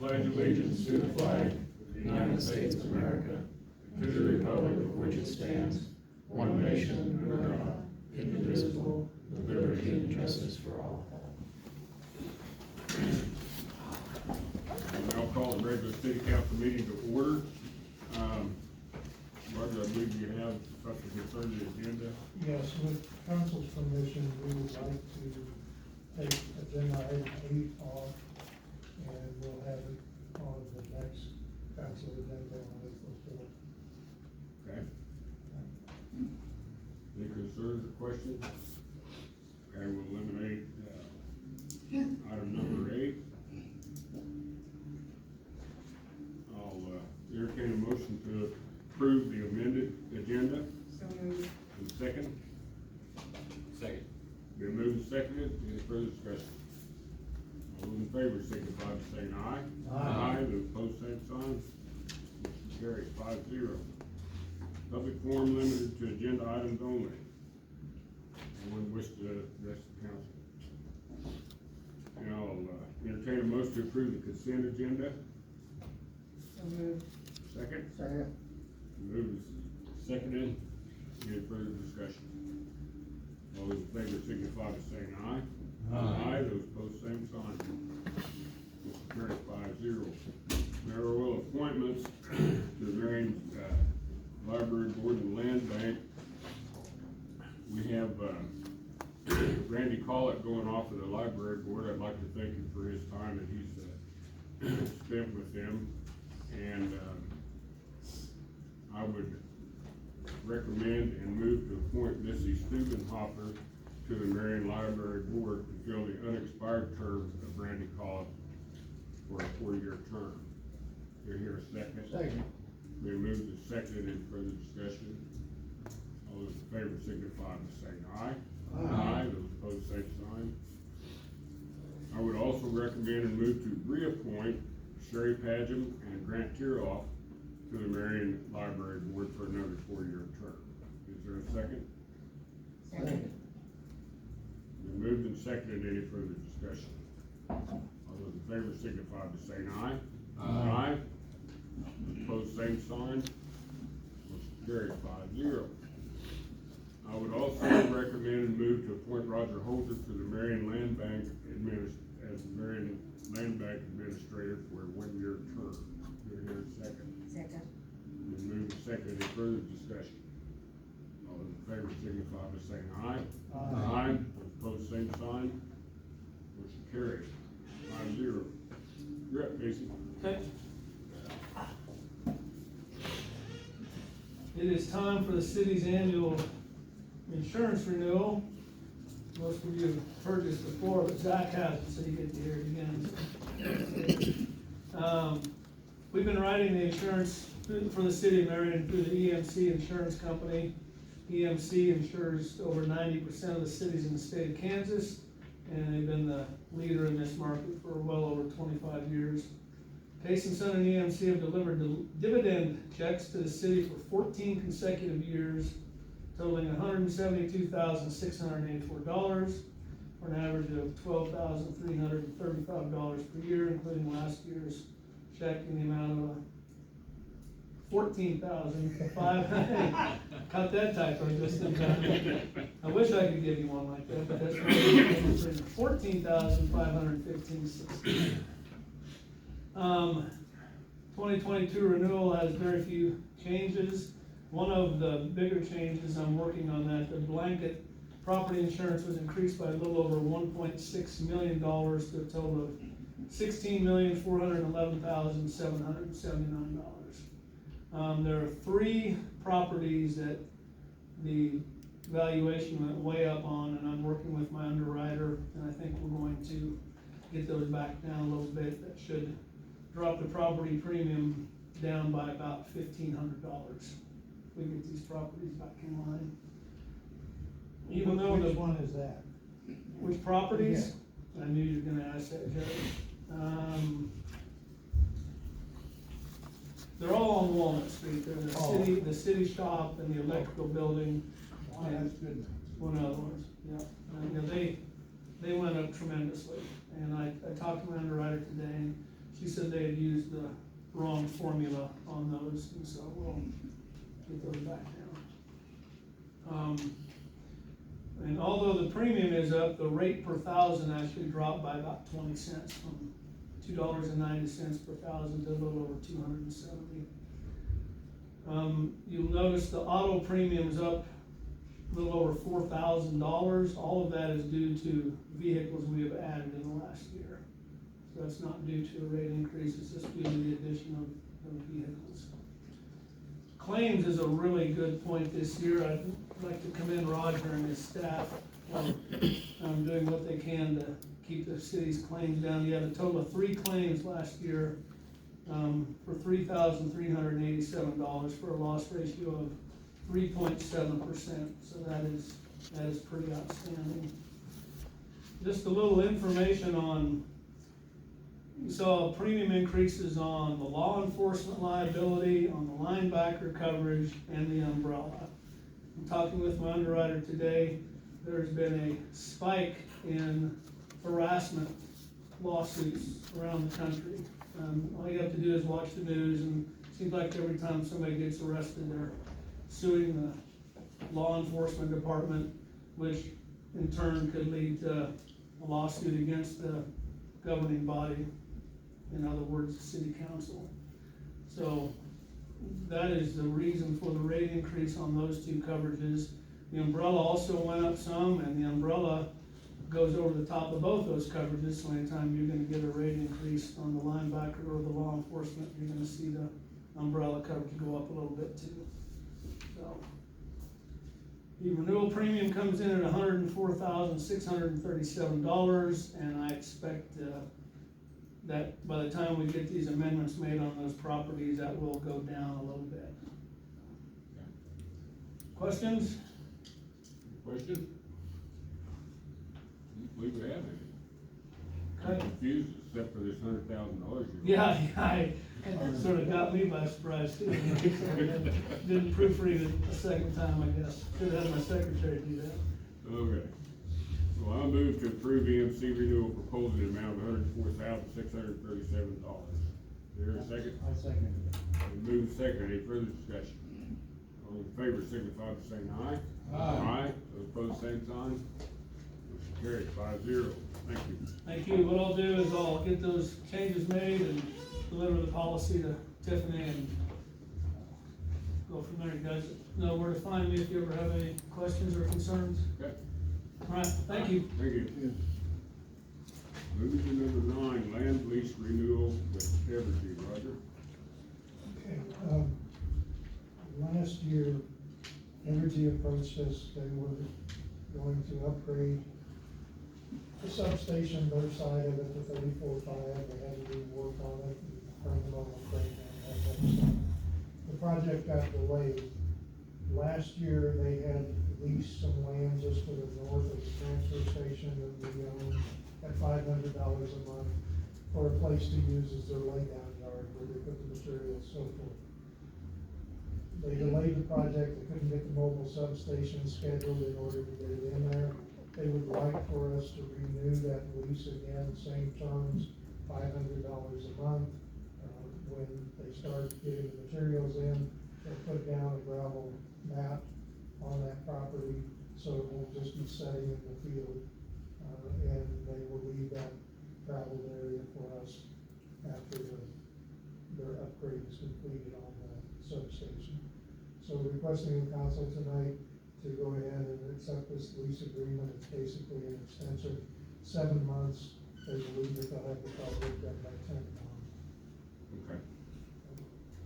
pledge allegiance to the flag of the United States of America, and to the republic for which it stands, one nation under God, indivisible, with liberty and justice for all. I'll call the regular city council meeting to order. Roger, I believe you have something concerning the agenda. Yes, with council's permission, we would like to take agenda item 8 off, and we'll have it on the next council agenda on April 4th. Okay. Any concerns or questions? Okay, we'll eliminate, item number 8. I'll, entertain a motion to approve the amended agenda. So moved. And second, Second. been moved and seconded, any further discussion? All those in favor signify by saying aye. Aye. Those opposed, same sign. Motion carries 5-0. Public forum limited to agenda items only. Anyone wish to address the council? And I'll, entertain a motion to approve the consent agenda. So moved. Second? Second. Moved and seconded, any further discussion? All those in favor signify by saying aye. Aye. Those opposed, same sign. Motion carries 5-0. Mayoral appointments to the Marion, Library Board and Land Bank. We have, Randy Collett going off of the library board. I'd like to thank him for his time that he's, spent with them. And, I would recommend and move to appoint Missy Stubenhofer to the Marion Library Board to fill the unexpired term of Randy Collett for a 4-year term. Do you hear a second? Second. We moved and seconded. Any further discussion? All those in favor signify by saying aye. Aye. Those opposed, same sign. I would also recommend and move to reappoint Sherry Padgham and Grant Tiroff to the Marion Library Board for another 4-year term. Is there a second? Second. Been moved and seconded. Any further discussion? All those in favor signify by saying aye. Aye. Opposed, same sign. Motion carried 5-0. I would also recommend and move to appoint Roger Holter to the Marion Land Bank as the Marion Land Bank Administrator for a 1-year term. Do I hear a second? Second. Been moved and seconded. Any further discussion? All those in favor signify by saying aye. Aye. Those opposed, same sign. Motion carried 5-0. You're up, Casey. Okay. It is time for the city's annual insurance renewal. Most of you have heard this before, but Zach hasn't, so you get to hear it again. We've been writing the insurance for the city of Marion through the EMC Insurance Company. EMC insures over 90% of the cities in the state of Kansas, and they've been the leader in this market for well over 25 years. Case and Son and EMC have delivered dividend checks to the city for 14 consecutive years, totaling $172,684 for an average of $12,335 per year, including last year's check in the amount of $14,500. Cut that typo just in time. I wish I could give you one like that, but that's $14,515.60. 2022 renewal has very few changes. One of the bigger changes, I'm working on that, the blanket property insurance was increased by a little over $1.6 million to a total of $16,411,779. There are 3 properties that the valuation went way up on, and I'm working with my underwriter, and I think we're going to get those back down a little bit. That should drop the property premium down by about $1,500. We get these properties back in line. Even though Which one is that? which properties? I knew you were gonna ask that, Jerry. They're all on Walnut Street. They're the city shop and the electrical building. Oh, that's good. One other ones, yeah. And, they went up tremendously. And I talked to my underwriter today, and she said they had used the wrong formula on those, and so we'll get those back down. And although the premium is up, the rate per thousand actually dropped by about 20 cents, from $2.90 per thousand to a little over 270. You'll notice the auto premium's up a little over $4,000. All of that is due to vehicles we have added in the last year. So that's not due to a rate increase, it's just due to the addition of vehicles. Claims is a really good point this year. I'd like to commend Roger and his staff for doing what they can to keep the city's claims down. You had a total of 3 claims last year for $3,387 for a loss ratio of 3.7%. So that is pretty outstanding. Just a little information on, you saw premium increases on the law enforcement liability, on the linebacker coverage, and the umbrella. I'm talking with my underwriter today. There's been a spike in harassment lawsuits around the country. All you have to do is watch the news, and it seems like every time somebody gets arrested, they're suing the law enforcement department, which in turn could lead to a lawsuit against the governing body, in other words, the city council. So that is the reason for the rate increase on those 2 coverages. The umbrella also went up some, and the umbrella goes over the top of both those coverages, so anytime you're gonna get a rate increase on the linebacker or the law enforcement, you're gonna see the umbrella coverage go up a little bit too. So the renewal premium comes in at $104,637, and I expect that by the time we get these amendments made on those properties, that will go down a little bit. Questions? Question? I believe we have any. I'm Okay. confused, except for this $100,000. Yeah, it sort of got me by surprise too. Didn't proofread it a second time, I guess. Should have had my secretary do that. Okay. Well, I move to approve EMC renewal proposal in the amount of $104,637. Is there a second? I second it. Move second. Any further discussion? All in favor, signify by saying aye. Aye. Those opposed, same sign. Motion carried 5-0. Thank you. Thank you. What I'll do is I'll get those changes made and deliver the policy to Tiffany and go from there. You guys know where to find me if you ever have any questions or concerns. Okay. All right, thank you. Thank you. Moving to number 9, land lease renewal with Evergy. Roger? Okay, last year, Energy approached us. They were going to upgrade the substation, their side of it, to 34.5. They had to do work on it and bring them on the crane and that type of stuff. The project got delayed. Last year, they had leased some land just to the north of the transfer station that we own at $500 a month for a place to use as their laydown yard where they put the materials, so forth. They delayed the project. They couldn't get the mobile substation scheduled in order to get it in there. They would like for us to renew that lease again, same terms, $500 a month. When they start getting the materials in, they'll put down a gravel mat on that property, so it won't just be setting in the field. And they will leave that gravel area for us after their upgrade is completed on the substation. So requesting the council tonight to go ahead and accept this lease agreement. It's basically an extension, 7 months. They believe that they'll have the project done by 10 months. Okay.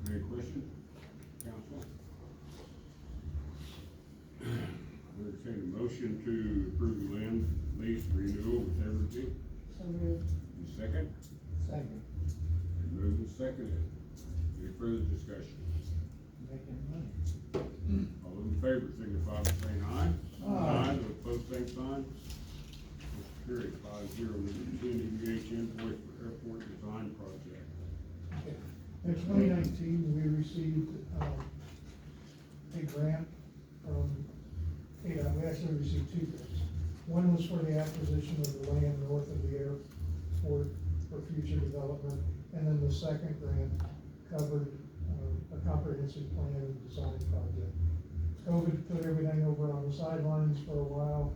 Any questions, council? Entertain a motion to approve the land lease renewal with Evergy. So moved. Second? Second. Moved and seconded. Any further discussion? Making money. All those in favor, signify by saying aye. Aye. Those opposed, same sign. Motion carried 5-0. Number 10, EVH invoice for airport design project. In 2019, we received a grant from, we actually received 2 grants. One was for the acquisition of the land north of the airport for future development, and then second grant covered, a comprehensive plan and design project. COVID put everything over on the sidelines for a while.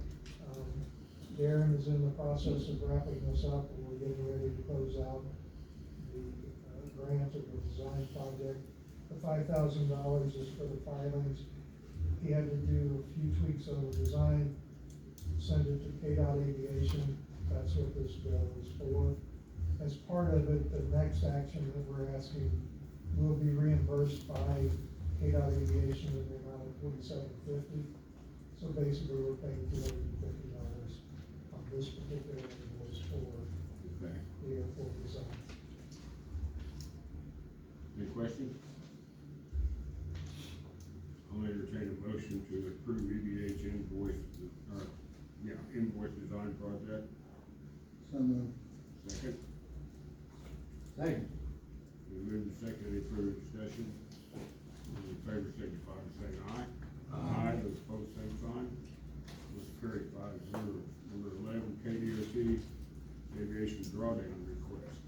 Darren is in the process of wrapping this up, and we're getting ready to close out the, grant of the design project. The $5,000 is for the filings. He had to do a few tweaks on the design, send it to KDOT Aviation. That's what this bill is for. As part of it, the next action that we're asking will be reimbursed by KDOT Aviation in the amount of $47.50. So basically, we're paying $250 on this particular invoice for Okay. the airport design. Any questions? I'll entertain a motion to approve EBH invoice, invoice design project. So moved. Second, Second. we move to second, any further discussion? All in favor, signify by saying aye. Aye. Those opposed, same sign. Motion carried 5-0. Number 11, KDOT aviation drawdown request.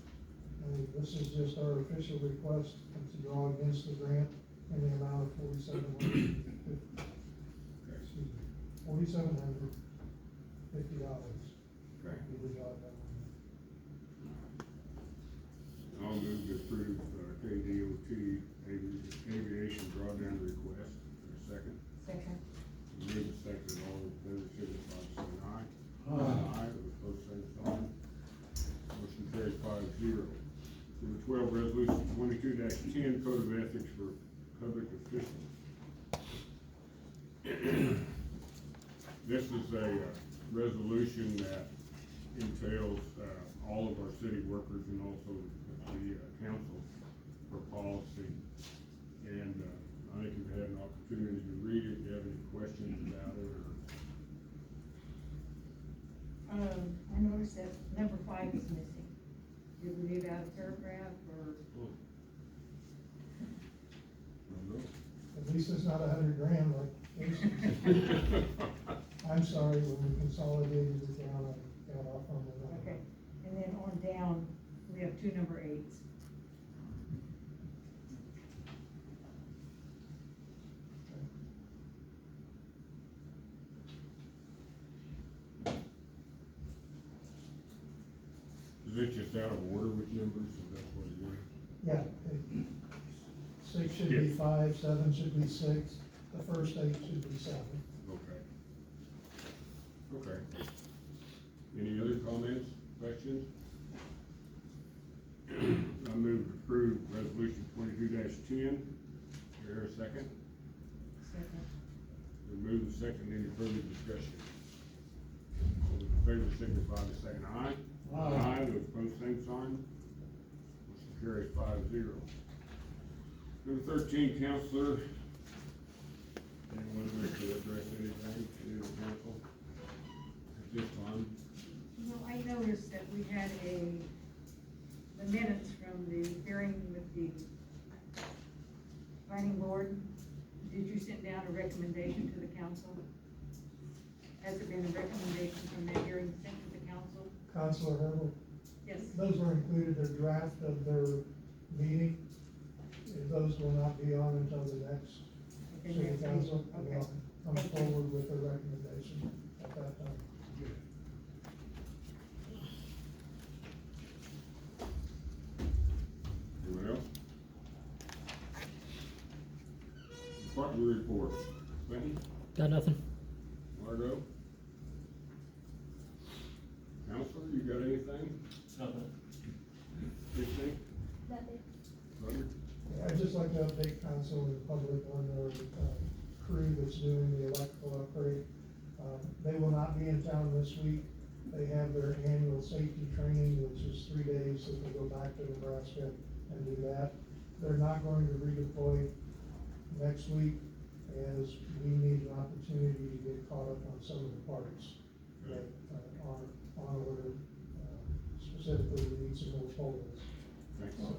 And this is just our official request to draw against the grant in the amount of $4,750. Okay. Be the drawdown. I'll move to approve, KDOT aviation drawdown request. For a second. Second. Move to second, all in favor, signify by saying aye. Aye. Those opposed, same sign. Motion carried 5-0. Number 12, resolution 22-10, code of ethics for public officials. This is a resolution that entails, all of our city workers and also the, council for policy. And, I think you've had an opportunity to read it. Do you have any questions about it, or? I noticed that number 5 is missing. Did we leave out a paragraph or? At least it's not $100,000 like Jason's. I'm sorry, when we consolidated it down, I got off on the number. Okay, and then on down, we have 2 number 8s. Is it just out of order with numbers, is that what it is? Yeah, 6 should be 5, 7 should be 6, the first 8 should be 7. Okay. Okay. Any other comments, questions? I move to approve resolution 22-10. Here, a second? Second. We move to second, any further discussion? All in favor, signify by saying aye. Aye. Those opposed, same sign. Motion carries 5-0. Number 13, counselor. Anyone wish to address anything, any of the council at this time? No, I noticed that we had the minutes from the hearing with the planning board. Did you send down a recommendation to the council? Has it been a recommendation from that hearing sent to the council? Counselor Herbal, Yes. those were included, their draft of their meeting. Those will not be on until the next Okay, city next council. meeting. And Okay. they'll come Thank you. forward with their recommendation at that time. Anyone else? Department report. Clinton? Got nothing. Margot? Counselor, you got anything? Nothing. Anything? Nothing. Roger? I'd just like to update council and the public on their, crew that's doing the electrical upgrade. They will not be in town this week. They have their annual safety training, which is 3 days, so they go back to Nebraska and do that. They're not going to redeploy next week, as we need an opportunity to get caught up on some of the parts that aren't on order. Specifically, we need some more poles. Thanks. So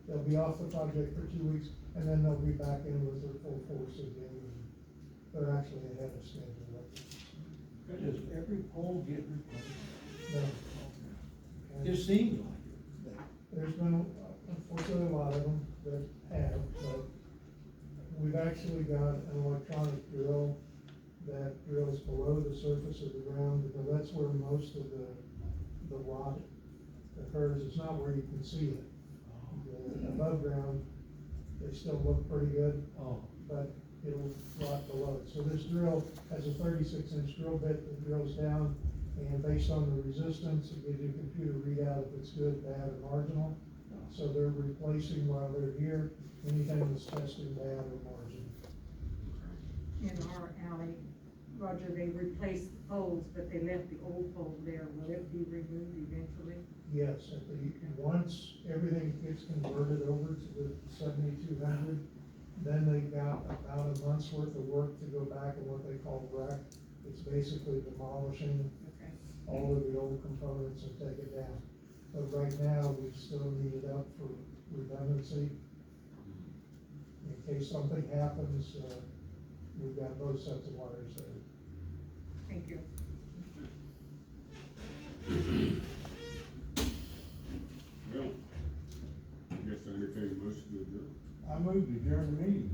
they'll be off the project for 2 weeks, and then they'll be back in with their full force again. They're actually ahead of schedule. Does every pole get replaced? No. It seems like it. There's been a unfortunately, a lot of them that have, but we've actually got an electronic drill that drills below the surface of the ground, because that's where most of the rot occurs. It's not where you can see it. The above ground, they still look pretty good, Oh, but it'll rot below. So this drill has a 36-inch drill bit that drills down, and based on the resistance, it gives you a computer readout if it's good, bad, or marginal. So they're replacing while they're here, anything that's testing bad or marginal. In our alley, Roger, they replaced the poles, but they left the old pole there. Will it be removed eventually? Yes, once everything gets converted over to the 7200, then they've got about a month's worth of work to go back and what they call wreck. It's basically demolishing Okay. all of the old components and take it down. But right now, we still need it up for redundancy. In case something happens, we've got both sets of wires there. Thank you. Well, I guess I entertain most of the, I moved to adjourn the meeting.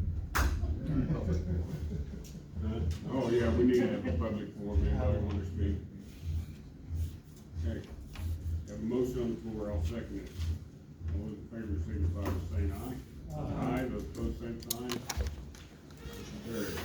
oh yeah, we need to have a public forum, anybody want to speak? Okay, have a motion on the floor, I'll second it. All those in favor signify by saying aye. Aye. Those opposed, same sign. Motion carries.